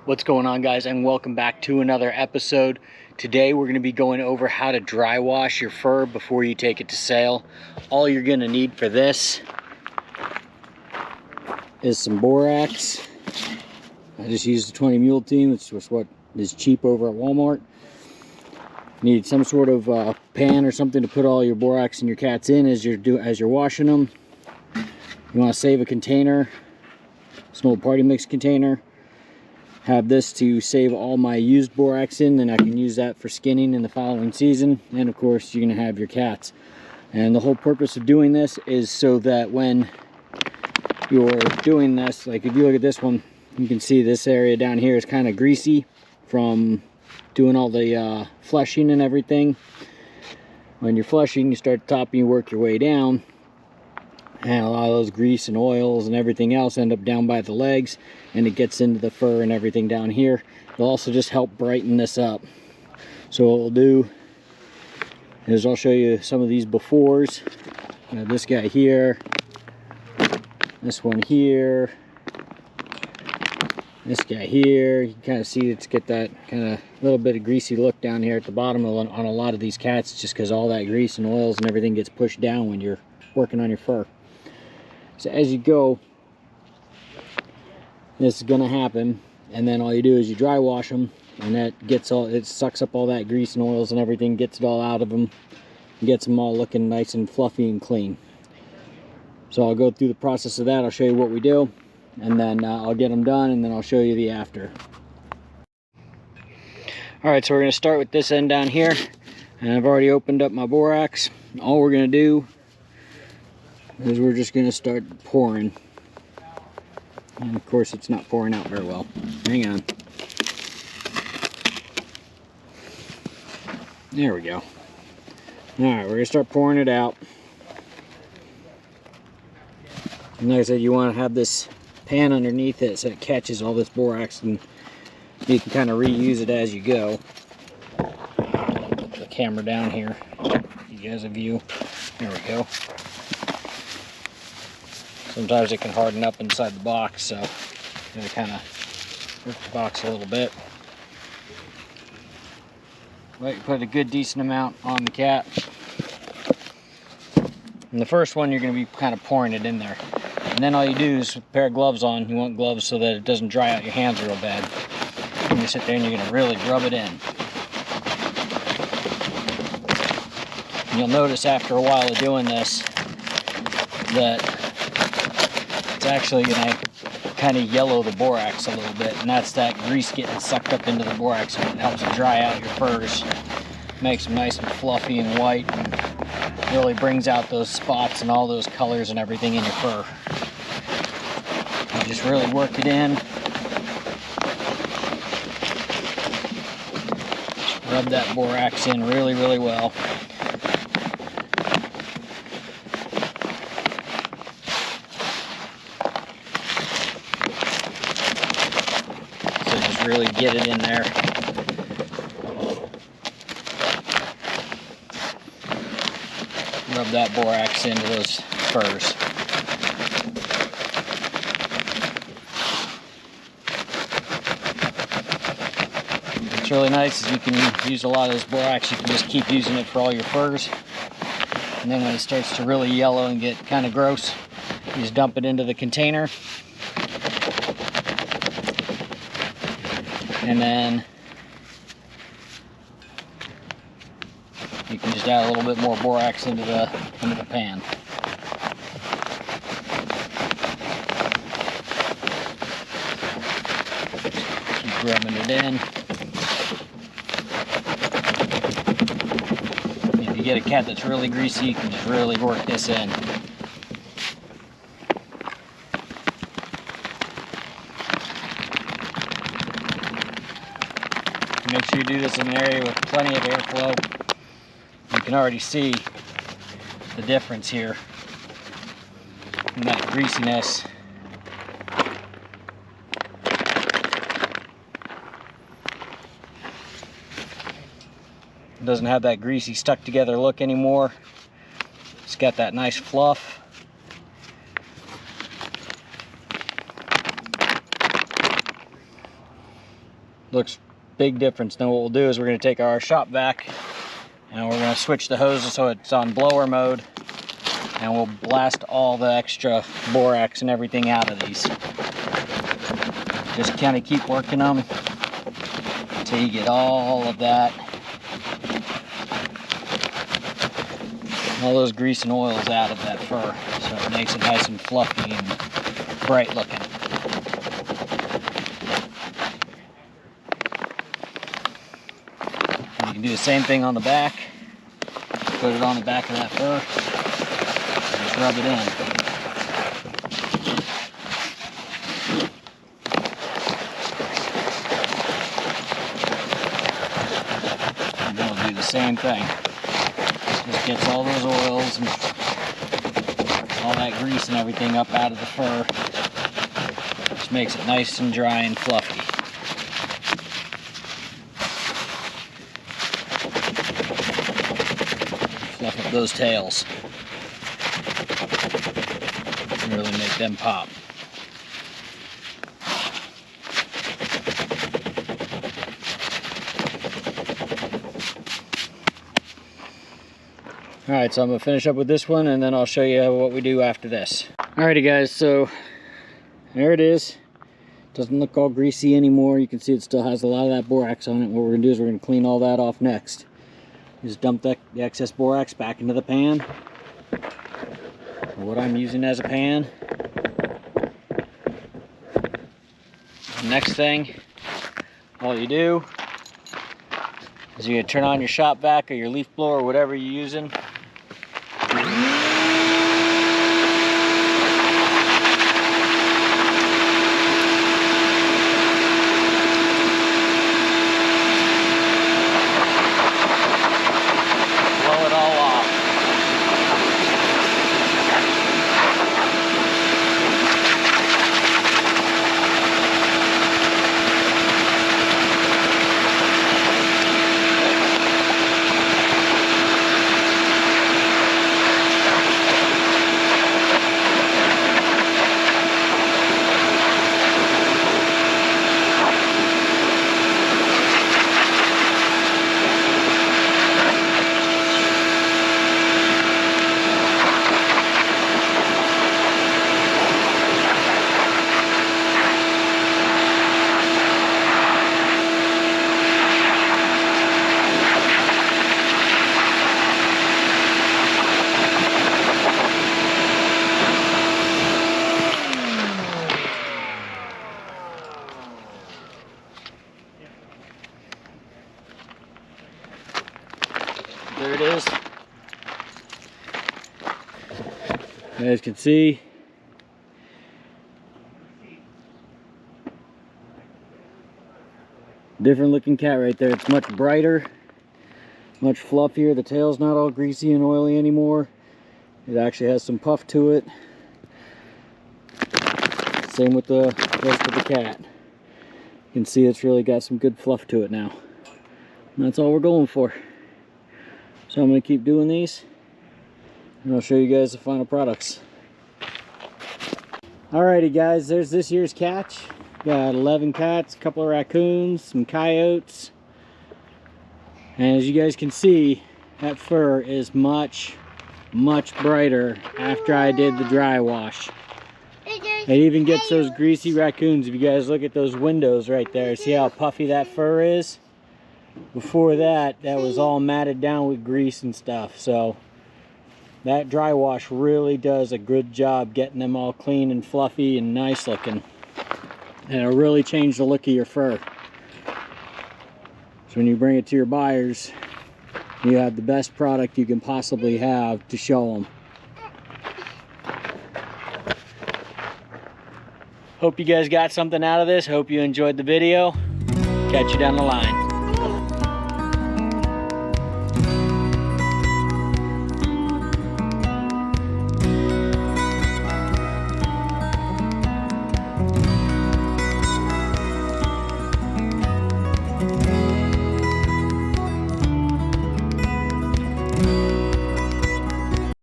What's going on, guys, and welcome back to another episode. Today we're going to be going over how to dry wash your fur before you take it to sale. All you're going to need for this is some borax. I just used the 20 mule team, which was what is cheap over at Walmart. You need some sort of pan or something to put all your borax and your cats in as you're washing them. You want to save a container, it's an old party mix container. Have this to save all my used borax in, and I can use that for skinning in the following season. And of course, you're going to have your cats. And the whole purpose of doing this is so that when you're doing this, like if you look at this one, you can see this area down here is kind of greasy from doing all the flushing and everything. When you're flushing, you start at the top and you work your way down, and a lot of those grease and oils and everything else end up down by the legs, and it gets into the fur and everything down here. It'll also just help brighten this up. So what we'll do is I'll show you some of these befores. This guy here, this one here, this guy here. You can kind of see it's get that kind of little bit of greasy look down here at the bottom on a lot of these cats, just because all that grease and oils and everything gets pushed down when you're working on your fur. So as you go, this is gonna happen, and then all you do is you dry wash them, and that gets it sucks up all that grease and oils and everything, gets it all out of them, and gets them all looking nice and fluffy and clean. So I'll go through the process of that. I'll show you what we do, and then I'll get them done, and then I'll show you the after. All right, so we're gonna start with this end down here, and I've already opened up my borax. All we're gonna do is we're just going to start pouring, and of course it's not pouring out very well. Hang on. There we go. Alright, we're going to start pouring it out. And like I said, you want to have this pan underneath it so it catches all this borax, and you can kind of reuse it as you go. Put the camera down here, give you guys a view. There we go. Sometimes it can harden up inside the box, so I'm going to kind of rip the box a little bit. But you put a good decent amount on the cat. And the first one, you're going to be kind of pouring it in there. And then all you do is put a pair of gloves on. You want gloves so that it doesn't dry out your hands real bad. And you sit there and you're going to really rub it in. And you'll notice after a while of doing this that it's actually going to kind of yellow the borax a little bit, and that's that grease getting sucked up into the borax, and it helps dry out your furs, makes them nice and fluffy and white, and really brings out those spots and all those colors and everything in your fur. You just really work it in, rub that borax in really, really well. Really get it in there. Rub that borax into those furs. What's really nice is you can use a lot of this borax. You can just keep using it for all your furs. And then when it starts to really yellow and get kind of gross, you just dump it into the container. And then you can just add a little bit more borax into the pan. Keep rubbing it in. If you get a cat that's really greasy, you can just really work this in. Make sure you do this in an area with plenty of airflow. You can already see the difference here in that greasiness. It doesn't have that greasy stuck together look anymore. It's got that nice fluff. Looks big difference. Then what we'll do is we're going to take our shop vac and we're going to switch the hoses so it's on blower mode, and we'll blast all the extra borax and everything out of these. Just kind of keep working them until you get all of that, all those grease and oils out of that fur, so it makes it nice and fluffy and bright looking. And you can do the same thing on the back. Put it on the back of that fur and just rub it in. And then we'll do the same thing. Just gets all those oils and all that grease and everything up out of the fur. Just makes it nice and dry and fluffy. Fluff up those tails. And really make them pop. Alright, so I'm going to finish up with this one and then I'll show you what we do after this. Alrighty guys, so there it is. Doesn't look all greasy anymore. You can see it still has a lot of that borax on it. What we're going to do is we're going to clean all that off next. Just dump the excess borax back into the pan. What I'm using as a pan. Next thing, all you do is you turn on your shop vac or your leaf blower or whatever you're using. Blow it all off. There it is. You guys can see different looking cat right there. It's much brighter, much fluffier. The tail's not all greasy and oily anymore. It actually has some puff to it. Same with the rest of the cat. You can see it's really got some good fluff to it now. And that's all we're going for. So I'm going to keep doing these, and I'll show you guys the final products. Alrighty guys, there's this year's catch. Got 11 cats, a couple of raccoons, some coyotes. And as you guys can see, that fur is much brighter after I did the dry wash. It even gets those greasy raccoons. If you guys look at those windows right there, see how puffy that fur is? Before that was all matted down with grease and stuff. So that dry wash really does a good job getting them all clean and fluffy and nice looking. And it'll really change the look of your fur. So when you bring it to your buyers, you have the best product you can possibly have to show them. Hope you guys got something out of this. Hope you enjoyed the video. Catch you down the line.